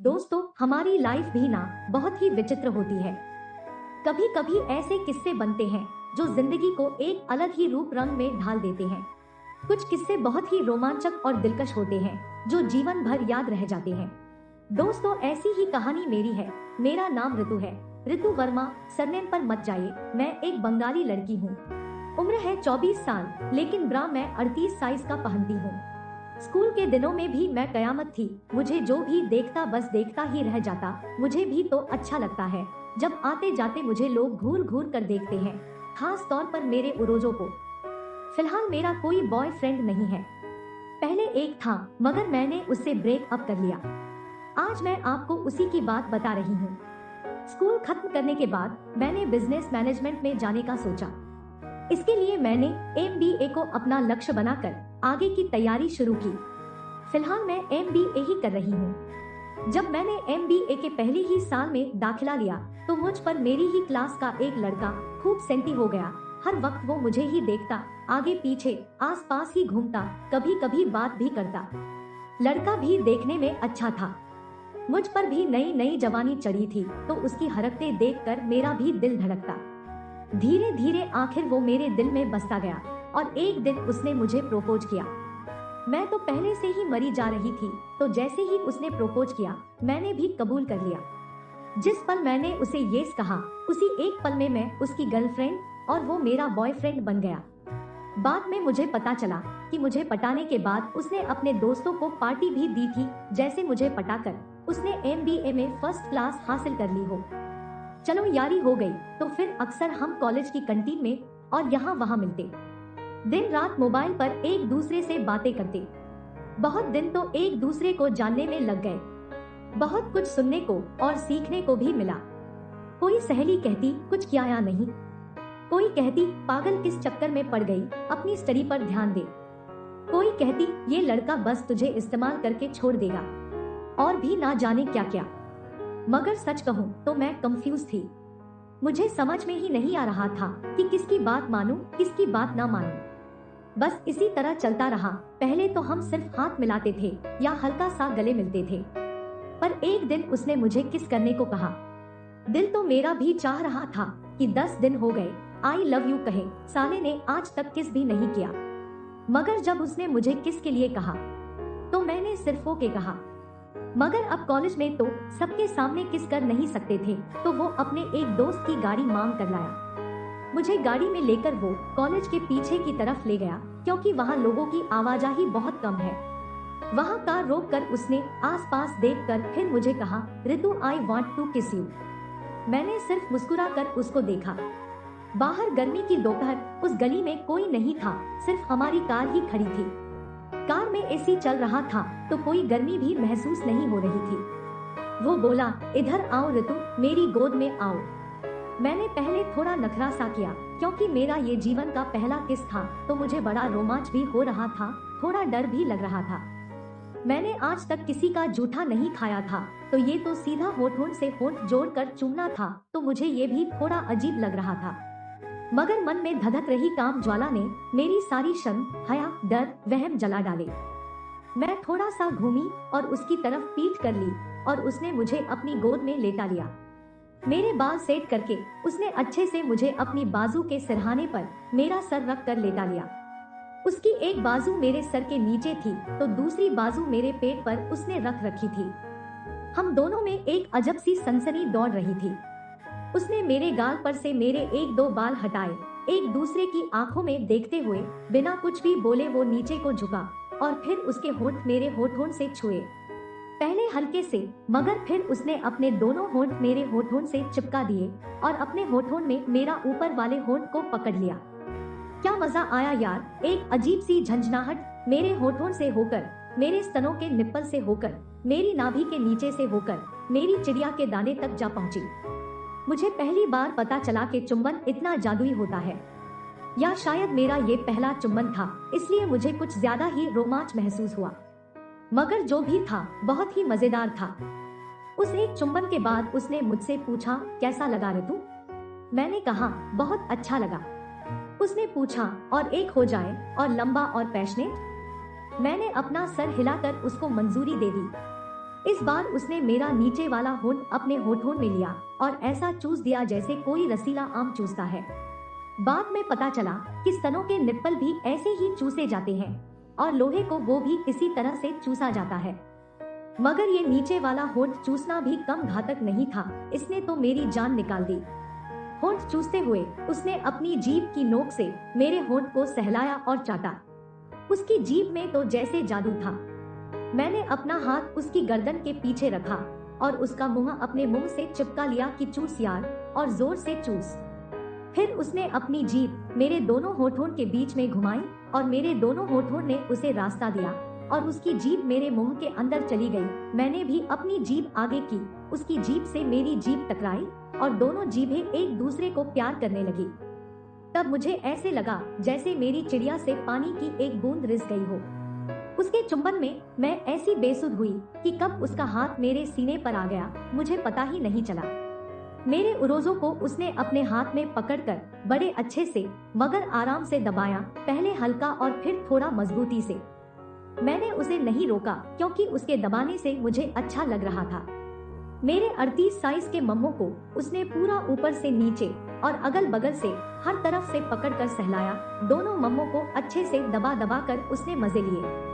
दोस्तों, हमारी लाइफ भी ना बहुत ही विचित्र होती है। कभी कभी ऐसे किस्से बनते हैं जो जिंदगी को एक अलग ही रूप रंग में ढाल देते हैं। कुछ किस्से बहुत ही रोमांचक और दिलकश होते हैं जो जीवन भर याद रह जाते हैं। दोस्तों, ऐसी ही कहानी मेरी है। मेरा नाम ऋतु है, ऋतु वर्मा। सरनेम पर मत जाइए। मैं एक बंगाली लड़की हूँ। उम्र है 24 साल, लेकिन ब्रा मैं 38 साइज का पहनती हूँ। स्कूल के दिनों में भी मैं कयामत थी। मुझे जो भी देखता बस देखता ही रह जाता। मुझे भी तो अच्छा लगता है जब आते जाते मुझे लोग घूर घूर कर देखते हैं, खास तौर पर मेरे उरोजों को। फिलहाल मेरा कोई बॉयफ्रेंड नहीं है। पहले एक था, मगर मैंने उससे ब्रेक अप कर लिया। आज मैं आपको उसी की बात बता रही हूँ। स्कूल खत्म करने के बाद मैंने बिजनेस मैनेजमेंट में जाने का सोचा। इसके लिए मैंने MBA को अपना लक्ष्य बनाकर आगे की तैयारी शुरू की। फिलहाल मैं MBA ही कर रही हूँ। जब मैंने MBA के पहले ही साल में दाखिला लिया तो मुझ पर मेरी ही क्लास का एक लड़का खूब सेंटी हो गया। हर वक्त वो मुझे ही देखता, आगे पीछे आस पास ही घूमता, कभी कभी बात भी करता। लड़का भी देखने में अच्छा था। मुझ पर भी नई नई जवानी चढ़ी थी तो उसकी हरकतें देखकर मेरा भी दिल धड़कता। धीरे धीरे आखिर वो मेरे दिल में बसता गया और एक दिन उसने मुझे प्रपोज किया। मैं तो पहले से ही मरी जा रही थी, तो जैसे ही उसने प्रपोज किया मैंने भी कबूल कर लिया। जिस पल मैंने उसे येस कहा, उसी एक पल में मैं उसकी गर्लफ्रेंड और वो मेरा बॉयफ्रेंड बन गया। बाद में मुझे पता चला कि मुझे पटाने के बाद उसने अपने दोस्तों को पार्टी भी दी थी, जैसे मुझे पटाकर उसने MBA में फर्स्ट क्लास हासिल कर ली हो। चलो यारी हो गई तो फिर अक्सर हम कॉलेज की कैंटीन में और यहाँ वहाँ मिलते। दिन रात मोबाइल पर एक दूसरे से बातें करते। बहुत दिन तो एक दूसरे को जानने में लग गए। बहुत कुछ सुनने को और सीखने को भी मिला। कोई सहेली कहती कुछ किया या नहीं, कोई कहती पागल किस चक्कर में पड़ गई, अपनी स्टडी पर ध्यान दे। कोई कहती ये लड़का बस तुझे इस्तेमाल करके छोड़ देगा, और भी ना जाने क्या क्या। मगर सच कहूँ तो मैं कंफ्यूज थी। मुझे समझ में ही नहीं आ रहा था कि किसकी बात मानूं, किसकी बात ना मानूं। बस इसी तरह चलता रहा। पहले तो हम सिर्फ हाथ मिलाते थे या हल्का सा गले मिलते थे, पर एक दिन उसने मुझे किस करने को कहा। दिल तो मेरा भी चाह रहा था कि 10 दिन हो गए आई लव यू कहे, साले ने आज तक किस भी नहीं किया। मगर जब उसने मुझे किस के लिए कहा तो मैंने सिर्फ ओके कहा। मगर अब कॉलेज में तो सबके सामने किस कर नहीं सकते थे, तो वो अपने एक दोस्त की गाड़ी मांग कर लाया। मुझे गाड़ी में लेकर वो कॉलेज के पीछे की तरफ ले गया, क्योंकि वहाँ लोगों की आवाजाही बहुत कम है। वहाँ कार रोक कर उसने आसपास देखकर फिर मुझे कहा, ऋतु आई वांट टू किस यू। मैंने सिर्फ मुस्कुरा कर उसको देखा। बाहर गर्मी की दोपहर, उस गली में कोई नहीं था, सिर्फ हमारी कार ही खड़ी थी। कार में AC चल रहा था तो कोई गर्मी भी महसूस नहीं हो रही थी। वो बोला, इधर आओ ऋतु, मेरी गोद में आओ। मैंने पहले थोड़ा नखरा सा किया, क्योंकि मेरा ये जीवन का पहला किस था, तो मुझे बड़ा रोमांच भी हो रहा था, थोड़ा डर भी लग रहा था। मैंने आज तक किसी का जूठा नहीं खाया था, तो ये तो सीधा होठों से होठ जोड़कर चूमना था, तो मुझे ये भी थोड़ा अजीब लग रहा था। मगर मन में धधक रही काम ज्वाला ने मेरी सारी शर्म, हया, डर, वहम जला डाले। मैं थोड़ा सा घूमी और उसकी तरफ पीठ कर ली और उसने मुझे अपनी गोद में लेटा लिया। मेरे बाल सेट करके उसने अच्छे से मुझे अपनी बाजू के सिरहाने पर मेरा सर रख कर लेटा लिया। उसकी एक बाजू मेरे सर के नीचे थी तो दूसरी बाजू मेरे पेट पर उसने रख रखी थी। हम दोनों में एक अजब सी सनसनी दौड़ रही थी। उसने मेरे गाल पर से मेरे एक दो बाल हटाए, एक दूसरे की आंखों में देखते हुए बिना कुछ भी बोले वो नीचे को झुका और फिर उसके होंठ मेरे होठों से छुए। पहले हल्के से, मगर फिर उसने अपने दोनों होंठ मेरे होठों से चिपका दिए और अपने होठों में मेरा ऊपर वाले होंठ को पकड़ लिया। क्या मजा आया यार। एक अजीब सी झंझनाहट मेरे होठों से होकर, मेरे स्तनों के निप्पल से होकर, मेरी नाभि के नीचे से होकर मेरी चिड़िया के दाने तक जा पहुंची। मुझे पहली बार पता चला कि चुंबन इतना जादुई होता है, या शायद मेरा ये पहला चुंबन था, इसलिए मुझे कुछ ज्यादा ही रोमांच महसूस हुआ। मगर जो भी था बहुत ही मजेदार था। उस एक चुंबन के बाद उसने मुझसे पूछा, कैसा लगा ऋतु। मैंने कहा, बहुत अच्छा लगा। उसने पूछा, और एक हो जाए, और लंबा और पैशनेट। मैंने अपना सर हिलाकर उसको मंजूरी दे दी। इस बार उसने मेरा नीचे वाला होंठ अपने होठों में लिया और ऐसा चूस दिया जैसे कोई रसीला आम चूसता है। बाद में पता चला कि स्तनों के निप्पल भी ऐसे ही चूसे जाते हैं और लोहे को वो भी इसी तरह से चूसा जाता है। मगर ये नीचे वाला होंठ चूसना भी कम घातक नहीं था, इसने तो मेरी जान निकाल दी। होंठ चूसते हुए उसने अपनी जीभ की नोक से मेरे होंठ को सहलाया और चाटा। उसकी जीभ में तो जैसे जादू था। मैंने अपना हाथ उसकी गर्दन के पीछे रखा और उसका मुंह अपने मुंह से चिपका लिया कि चूस यार, और जोर से चूस। फिर उसने अपनी जीभ मेरे दोनों होठों के बीच में घुमाई और मेरे दोनों होठों ने उसे रास्ता दिया और उसकी जीभ मेरे मुंह के अंदर चली गई। मैंने भी अपनी जीभ आगे की, उसकी जीभ से मेरी जीभ टकराई और दोनों जीभें एक दूसरे को प्यार करने लगी। तब मुझे ऐसे लगा जैसे मेरी चिड़िया से पानी की एक बूंद रिस गई हो। उसके चुंबन में मैं ऐसी बेसुध हुई कि कब उसका हाथ मेरे सीने पर आ गया मुझे पता ही नहीं चला। मेरे उरोजों को उसने अपने हाथ में पकड़कर बड़े अच्छे से मगर आराम से दबाया, पहले हल्का और फिर थोड़ा मजबूती से। मैंने उसे नहीं रोका क्योंकि उसके दबाने से मुझे अच्छा लग रहा था। मेरे 38 साइज के मम्मो को उसने पूरा ऊपर से नीचे और अगल बगल से हर तरफ से पकड़कर सहलाया। दोनों मम्मो को अच्छे से दबा दबा कर उसने मजे लिए।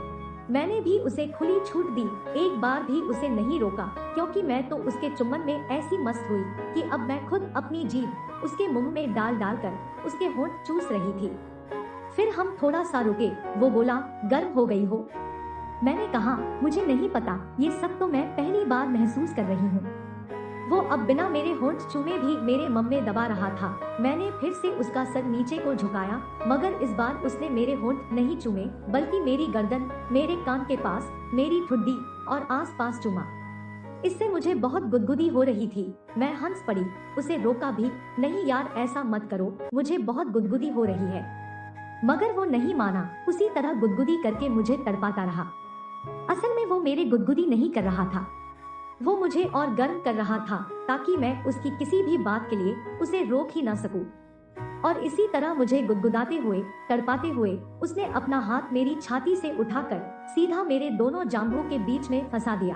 मैंने भी उसे खुली छूट दी, एक बार भी उसे नहीं रोका क्योंकि मैं तो उसके चुम्बन में ऐसी मस्त हुई कि अब मैं खुद अपनी जीभ उसके मुंह में डाल डाल कर उसके होंठ चूस रही थी। फिर हम थोड़ा सा रुके। वो बोला, गर्म हो गई हो? मैंने कहा, मुझे नहीं पता, ये सब तो मैं पहली बार महसूस कर रही हूँ। वो अब बिना मेरे होंठ चूमे भी मेरे मुंह में दबा रहा था। मैंने फिर से उसका सर नीचे को झुकाया, मगर इस बार उसने मेरे होंठ नहीं चूमे बल्कि मेरी गर्दन, मेरे कान के पास, मेरी ठुड्डी और आस पास चूमा। इससे मुझे बहुत गुदगुदी हो रही थी। मैं हंस पड़ी, उसे रोका भी, नहीं यार ऐसा मत करो, मुझे बहुत गुदगुदी हो रही है। मगर वो नहीं माना, उसी तरह गुदगुदी करके मुझे तड़पाता रहा। असल में वो मेरे गुदगुदी नहीं कर रहा था, वो मुझे और गर्म कर रहा था ताकि मैं उसकी किसी भी बात के लिए उसे रोक ही ना सकूं। और इसी तरह मुझे गुदगुदाते हुए, तड़पाते हुए उसने अपना हाथ मेरी छाती से उठाकर सीधा मेरे दोनों जांघों के बीच में फंसा दिया।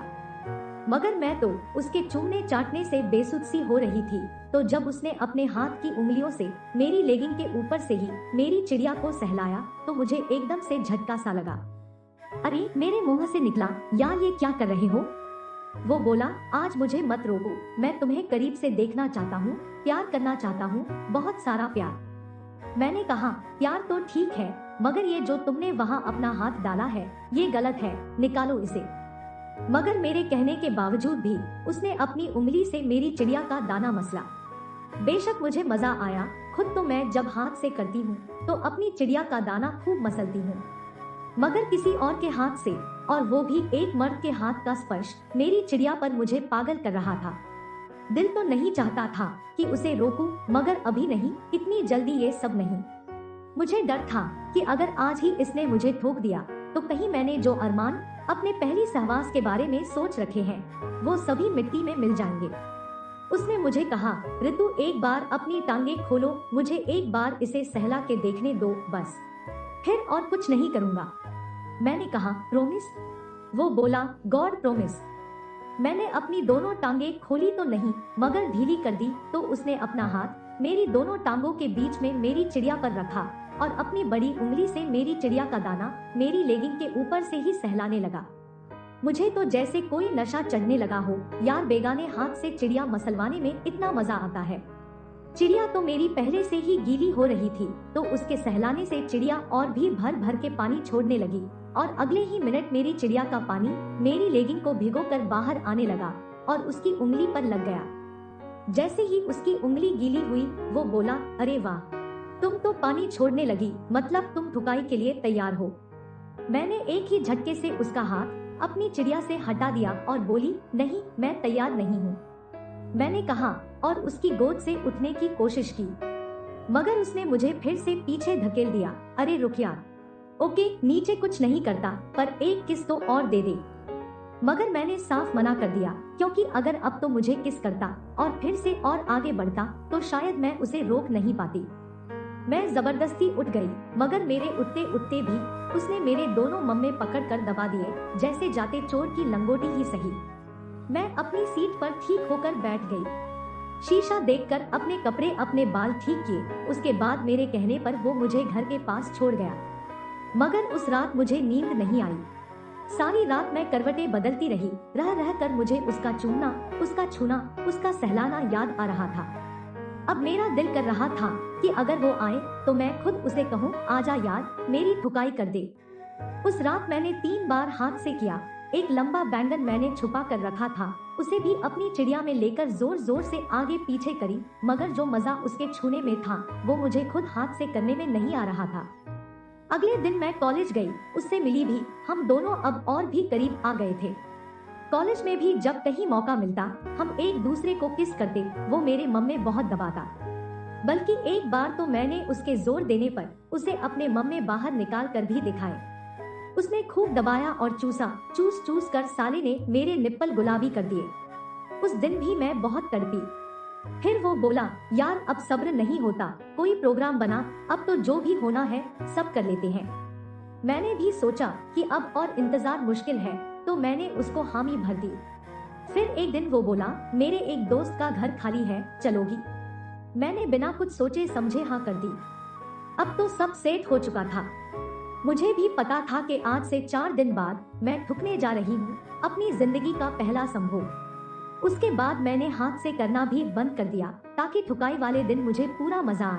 मगर मैं तो उसके चूमने चाटने से बेसुध सी हो रही थी। तो जब उसने अपने हाथ की उंगलियों से मेरी लेगिंग के ऊपर से ही मेरी चिड़िया को सहलाया तो मुझे एकदम से झटका सा लगा। अरे मेरे मुंह से निकला, यार ये क्या कर रहे हो? वो बोला, आज मुझे मत रोको, मैं तुम्हें करीब से देखना चाहता हूँ, प्यार करना चाहता हूँ, बहुत सारा प्यार। मैंने कहा, प्यार तो ठीक है, मगर ये जो तुमने वहाँ अपना हाथ डाला है ये गलत है, निकालो इसे। मगर मेरे कहने के बावजूद भी उसने अपनी उंगली से मेरी चिड़िया का दाना मसला। बेशक मुझे मजा आया, खुद तो मैं जब हाथ से करती हूँ तो अपनी चिड़िया का दाना खूब मसलती हूँ, मगर किसी और के हाथ से, और वो भी एक मर्द के हाथ का स्पर्श मेरी चिड़िया पर मुझे पागल कर रहा था। दिल तो नहीं चाहता था कि उसे रोकूं, मगर अभी नहीं, इतनी जल्दी ये सब नहीं। मुझे डर था कि अगर आज ही इसने मुझे ठोक दिया तो कहीं मैंने जो अरमान अपने पहली सहवास के बारे में सोच रखे हैं वो सभी मिट्टी में मिल जाएंगे। उसने मुझे कहा, ऋतु एक बार अपनी टांगे खोलो, मुझे एक बार इसे सहला के देखने दो बस, फिर और कुछ नहीं करूँगा। मैंने कहा, प्रोमिस? वो बोला, गॉड प्रोमिस। मैंने अपनी दोनों टांगे खोली तो नहीं मगर ढीली कर दी तो उसने अपना हाथ मेरी दोनों टांगों के बीच में मेरी चिड़िया पर रखा और अपनी बड़ी उंगली से मेरी चिड़िया का दाना मेरी लेगिंग के ऊपर से ही सहलाने लगा। मुझे तो जैसे कोई नशा चढ़ने लगा हो यार, बेगाने हाथ से चिड़िया मसलवाने में इतना मजा आता है। चिड़िया तो मेरी पहले से ही गीली हो रही थी तो उसके सहलाने से चिड़िया और भी भर भर के पानी छोड़ने लगी और अगले ही मिनट मेरी चिड़िया का पानी मेरी लेगिंग को भिगोकर बाहर आने लगा और उसकी उंगली पर लग गया। जैसे ही उसकी उंगली गीली हुई वो बोला, अरे वाह, तुम तो पानी छोड़ने लगी, मतलब तुम थुकाई के लिए तैयार हो। मैंने एक ही झटके से उसका हाथ अपनी चिड़िया से हटा दिया और बोली, नहीं, मैं तैयार नहीं हूँ। मैंने कहा और उसकी गोद से उठने की कोशिश की, मगर उसने मुझे फिर से पीछे धकेल दिया। अरे रुक यार, ओके, नीचे कुछ नहीं करता, पर एक किस तो और दे दे। मगर मैंने साफ मना कर दिया क्योंकि अगर अब तो मुझे किस करता और फिर से और आगे बढ़ता तो शायद मैं उसे रोक नहीं पाती। मैं जबरदस्ती उठ गई, मगर मेरे उठते उठते भी उसने मेरे दोनों मम्मे पकड़ कर दबा दिए, जैसे जाते चोर की लंगोटी ही सही। मैं अपनी सीट पर ठीक होकर बैठ गई। शीशा देखकर अपने कपड़े अपने बाल ठीक किए। उसके बाद मेरे कहने पर वो मुझे घर के पास छोड़ गया। मगर उस रात मुझे नींद नहीं आई। सारी रात मैं करवटें बदलती रही। रह रह कर मुझे उसका चूमना, उसका छूना, उसका सहलाना याद आ रहा था। अब मेरा दिल कर रहा था कि अगर वो आए तो मैं खुद उसे कहूँ, आजा यार, मेरी ठुकाई कर दे। उस रात मैंने 3 बार हाथ से किया। एक लंबा बैंगन मैंने छुपा कर रखा था, उसे भी अपनी चिड़िया में लेकर जोर जोर से आगे पीछे करी, मगर जो मजा उसके छूने में था वो मुझे खुद हाथ से करने में नहीं आ रहा था। अगले दिन मैं कॉलेज गई, उससे मिली भी। हम दोनों अब और भी करीब आ गए थे। कॉलेज में भी जब कहीं मौका मिलता हम एक दूसरे को किस करते। वो मेरे मम में बहुत दबाता, बल्कि एक बार तो मैंने उसके जोर देने पर उसे अपने मम में बाहर निकाल कर भी दिखाए। उसने खूब दबाया और चूसा। चूस चूस कर साले ने मेरे निप्पल गुलाबी कर दिए। उस दिन भी मैं बहुत तड़पी। फिर वो बोला, यार अब सब्र नहीं होता, कोई प्रोग्राम बना, अब तो जो भी होना है सब कर लेते हैं। मैंने भी सोचा कि अब और इंतजार मुश्किल है, तो मैंने उसको हामी भर दी। फिर एक दिन वो बोला, मेरे एक दोस्त का घर खाली है, चलोगी? मैंने बिना कुछ सोचे समझे हाँ कर दी। अब तो सब सेट हो चुका था। मुझे भी पता था कि आज से 4 दिन बाद मैं ठुकने जा रही हूँ अपनी जिंदगी का पहला संभोग। उसके बाद मैंने हाथ से करना भी बंद कर दिया ताकि ठुकाई वाले दिन मुझे पूरा मजा आए।